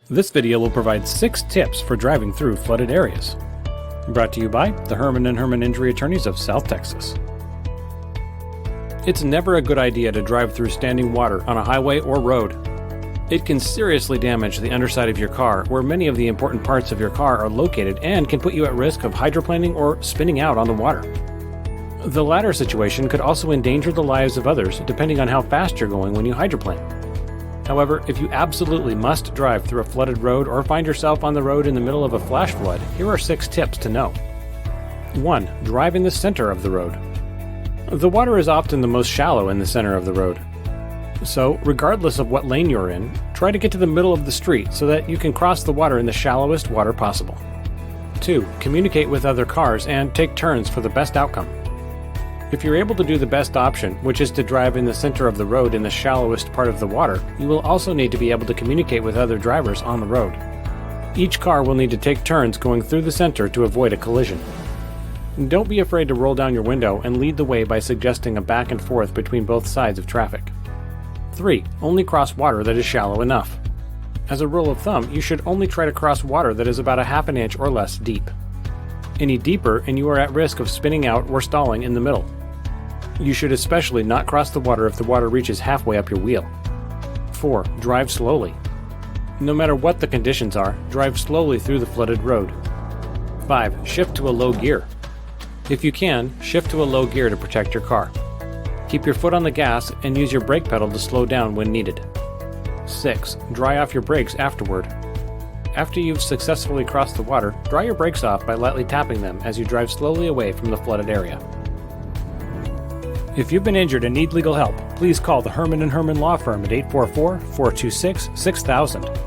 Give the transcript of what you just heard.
This video will provide 6 tips for driving through flooded areas. Brought to you by the Herrman and Herrman Injury Attorneys of South Texas. It's never a good idea to drive through standing water on a highway or road. It can seriously damage the underside of your car, where many of the important parts of your car are located, and can put you at risk of hydroplaning or spinning out on the water. The latter situation could also endanger the lives of others depending on how fast you're going when you hydroplane. However, if you absolutely must drive through a flooded road or find yourself on the road in the middle of a flash flood, here are 6 tips to know. 1. Drive in the center of the road. The water is often the most shallow in the center of the road. So, regardless of what lane you're in, try to get to the middle of the street so that you can cross the water in the shallowest water possible. 2. Communicate with other cars and take turns for the best outcome. If you're able to do the best option, which is to drive in the center of the road in the shallowest part of the water, you will also need to be able to communicate with other drivers on the road. Each car will need to take turns going through the center to avoid a collision. Don't be afraid to roll down your window and lead the way by suggesting a back and forth between both sides of traffic. 3. Only cross water that is shallow enough. As a rule of thumb, you should only try to cross water that is about a half an inch or less deep. Any deeper and you are at risk of spinning out or stalling in the middle. You should especially not cross the water if the water reaches halfway up your wheel. 4. Drive slowly. No matter what the conditions are, drive slowly through the flooded road. 5. Shift to a low gear. If you can, shift to a low gear to protect your car. Keep your foot on the gas and use your brake pedal to slow down when needed. 6. Dry off your brakes afterward. After you've successfully crossed the water, dry your brakes off by lightly tapping them as you drive slowly away from the flooded area. If you've been injured and need legal help, please call the Herrman and Herrman Law Firm at 844-426-6000.